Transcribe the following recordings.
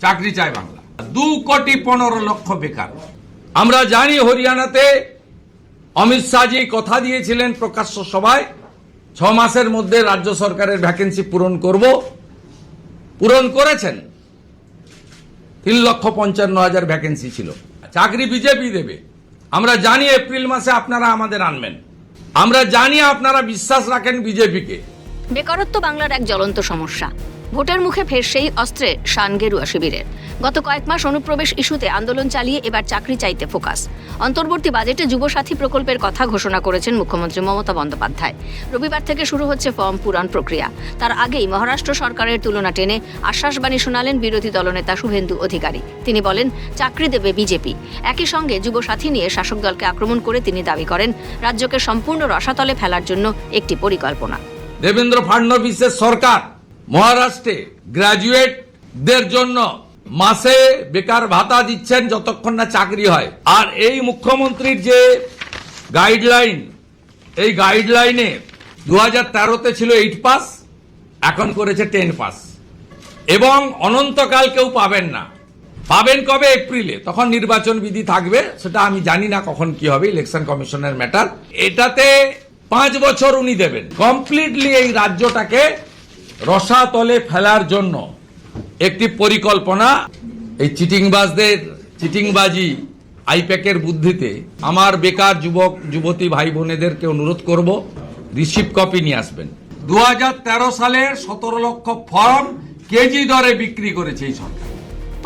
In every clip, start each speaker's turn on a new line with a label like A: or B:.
A: চাকরি চায় বাংলা। 2,15,00,000 বেকার। আমরা জানি হরিয়ানাতে অমিত শাহজি কথা দিয়েছিলেন প্রকাশ্য সভায় 6 মাসের মধ্যে রাজ্য সরকারের ভ্যাকেন্সি পূরণ করেছেন। 3,55,000 ভ্যাকেন্সি ছিল। চাকরি বিজেপি দেবে। আমরা জানি এপ্রিল মাসে আপনারা আমাদের আনবেন। আমরা জানি আপনারা বিশ্বাস রাখেন বিজেপিকে।
B: বেকারত্ব বাংলার এক জ্বলন্ত সমস্যা। ভোটের মুখে ফের সেই অস্ত্রে শান গেরুয়া শিবিরের। গত কয়েক মাস অনুপ্রবেশ ইস্যুতে আন্দোলন চালিয়ে এবার চাকরি চাইতে ফোকাস। অন্তর্বর্তী বাজেটে যুবসাথী প্রকল্পের কথা ঘোষণা করেছেন মুখ্যমন্ত্রী মমতা বন্দ্যোপাধ্যায়। রবিবার থেকে শুরু হচ্ছে ফর্ম পূরণ প্রক্রিয়া। তার আগেই মহারাষ্ট্র সরকারের তুলনা টেনে আশ্বাসবাণী শোনালেন বিরোধী দলনেতা শুভেন্দু অধিকারী। তিনি বলেন, চাকরি দেবে বিজেপি। একই সঙ্গে যুবসাথী নিয়ে শাসক দলকে আক্রমণ করে তিনি দাবি করেন, রাজ্যকে সম্পূর্ণ রসাতলে ফেলার জন্য একটি পরিকল্পনা।
A: দেবেন্দ্র ফাডনবিসের সরকার মহারাষ্ট্রে গ্রাজুয়েটদের জন্য মাসে বেকার ভাতা দিচ্ছেন যতক্ষণ না চাকরি হয়। আর এই মুখ্যমন্ত্রীর যে গাইডলাইন, এই গাইডলাইনে 2013-তে ছিল 8 পাস, এখন করেছে 10 পাস, এবং অনন্তকাল কেউ পাবেন না। পাবেন কবে? এপ্রিলে। তখন নির্বাচন বিধি থাকবে, সেটা আমি জানি না কখন কি হবে, ইলেকশন কমিশনের ম্যাটার। এটাতে 5 বছর উনি দেবেন কমপ্লিটলি এই রাজ্যটাকে রসাতলে ফেলার জন্য একটি পরিকল্পনা। এই চিটিংবাজদের চিটিংবাজি আইপ্যাকের বুদ্ধিতে আমার বেকার যুবক যুবতী ভাই বোনেদেরকে অনুরোধ করব, রিসিপ্ট কপি নিয়ে আসবেন। 2013 সালের 17 লক্ষ ফর্ম কেজি দরে বিক্রি করেছে এই সরকার।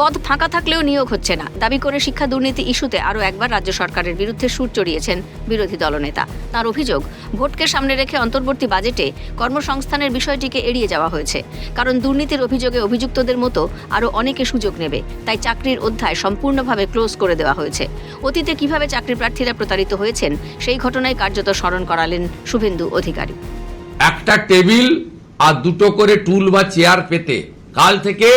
B: পদ ফাঁকা থাকলেও নিয়োগ হচ্ছে না দাবি করে শিক্ষা দুর্নীতি ইস্যুতে আরও একবার রাজ্য সরকারের বিরুদ্ধে সুর চড়িয়েছেন বিরোধী দলনেতা। তার অভিযোগ, ভোটকে সামনে রেখে অন্তর্বর্তী বাজেটে কর্মসংস্থানের বিষয়টিকে এড়িয়ে যাওয়া হয়েছে। কারণ দুর্নীতির অভিযোগে অভিযুক্তদের মতো আরও অনেকে সুযোগ নেবে, তাই চাকরির অধ্যায় সম্পূর্ণভাবে ক্লোজ করে দেওয়া হয়েছে। অতীতে কিভাবে চাকরি প্রার্থীরা প্রতারিত হয়েছেন সেই ঘটনায় কার্যত স্মরণ করালেন শুভেন্দু অধিকারী।
A: একটা টেবিল আর 2টো করে টুল বা চেয়ার পেতে কাল থেকে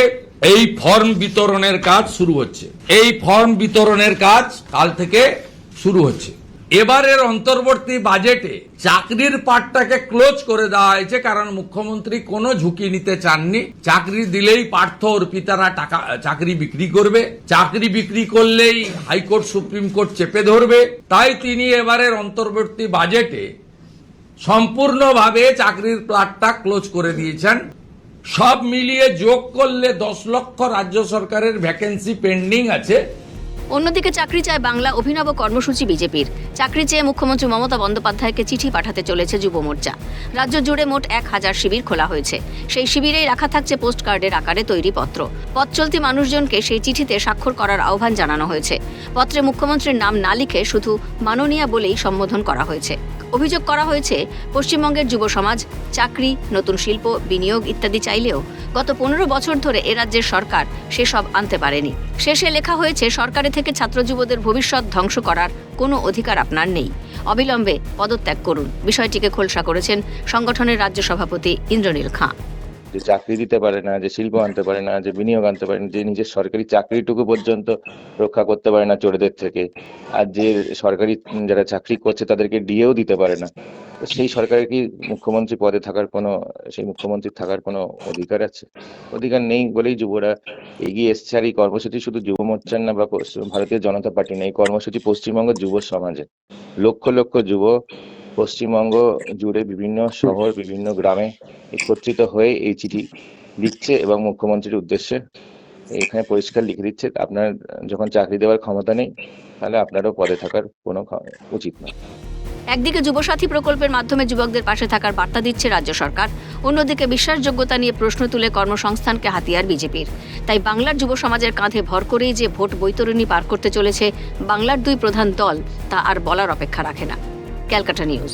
A: এই ফর্ম বিতরণের কাজ শুরু হচ্ছে। এই ফর্ম বিতরণের কাজ কাল থেকে শুরু হচ্ছে। এবারের অন্তর্বর্তী বাজেটে চাকরির পার্টটাকে ক্লোজ করে দেওয়া হয়েছে, কারণ মুখ্যমন্ত্রী কোনো ঝুঁকি নিতে চাননি। চাকরি দিলেই পার্থ অর্পিতারা চাকরি বিক্রি করবে, চাকরি বিক্রি করলেই হাইকোর্ট সুপ্রিম কোর্ট চেপে ধরবে। তাই তিনি এবারের অন্তর্বর্তী বাজেটে সম্পূর্ণভাবে চাকরির পার্টটা ক্লোজ করে দিয়েছেন। সব মিলিয়ে যোগ করলে 10 লক্ষ রাজ্য সরকারের ভ্যাকেন্সি পেন্ডিং আছে।
B: অন্যদিকে চাকরি চায় বাংলা অভিনব কর্মসূচি বিজেপির। চাকরি চেয়ে মুখ্যমন্ত্রী মমতা বন্দ্যোপাধ্যায়কে চিঠি পাঠাতে চলেছে যুব মোর্চা। রাজ্য জুড়ে মোট 1000 শিবির খোলা হয়েছে। সেই শিবিরেই রাখা থাকছে পোস্ট কার্ডের আকারে তৈরি পত্র। পথ চলতি মানুষজনকে সেই চিঠিতে স্বাক্ষর করার আহ্বান জানানো হয়েছে। পত্রে মুখ্যমন্ত্রীর নাম না লিখে শুধু মাননীয়া বলেই সম্বোধন করা হয়েছে। অভিযোগ করা হয়েছে, পশ্চিমবঙ্গের যুব সমাজ চাকরি, নতুন শিল্প, বিনিয়োগ ইত্যাদি চাইলেও গত 15 বছর ধরে এ রাজ্যের সরকার সেসব আনতে পারেনি। শেষে লেখা হয়েছে, সরকারে থেকে ছাত্র যুবদের ভবিষ্যৎ ধ্বংস করার কোনো অধিকার আপনার নেই, অবিলম্বে পদত্যাগ করুন। বিষয়টিকে খোলসা করেছেন সংগঠনের রাজ্য সভাপতি ইন্দ্রনীল খাঁ।
C: যে চাকরি দিতে পারে না, যে শিল্প আনতে পারে না, যে বিনিয়োগ আনতে পারে না, যে নিজের সরকারি চাকরিটুকু পর্যন্ত রক্ষা করতে পারে না চোরদের থেকে, আর যে সরকারি যারা চাকরি করছে তাদেরকে ডিএও দিতে পারে না, সেই সরকারের কি মুখ্যমন্ত্রী পদে থাকার কোনো, সেই মুখ্যমন্ত্রীর থাকার কোনো অধিকার আছে? অধিকার নেই বলেই যুবরা এগিয়ে এসছে। আর এই কর্মসূচি শুধু যুব মোর্চার না বা ভারতীয় জনতা পার্টি না, এই কর্মসূচি পশ্চিমবঙ্গের যুব সমাজে লক্ষ লক্ষ যুব পশ্চিমবঙ্গ জুড়ে বিভিন্ন শহর, বিভিন্ন গ্রামে একত্রিত হয়ে এই চিঠি লিখছে এবং মুখ্যমন্ত্রীর উদ্দেশ্যে এখানে পরিষ্কার লিখে দিচ্ছে, আপনার যখন চাকরি দেওয়ার ক্ষমতা নেই, তাহলে আপনারও পদে থাকার কোনো উচিত নয়।
B: একদিকে যুবসাথী প্রকল্পের মাধ্যমে যুবকদের পাশে থাকার বার্তা দিচ্ছে রাজ্য সরকার, অন্যদিকে বিশ্বাসযোগ্যতা নিয়ে প্রশ্ন তুলে কর্মসংস্থানকে হাতিয়ার বিজেপির। তাই বাংলার যুব সমাজের কাঁধে ভর করেই যে ভোট বৈতরণী পার করতে চলেছে বাংলার দুই প্রধান দল, তা আর বলার অপেক্ষা রাখে না। ক্যালকাটা নিউজ।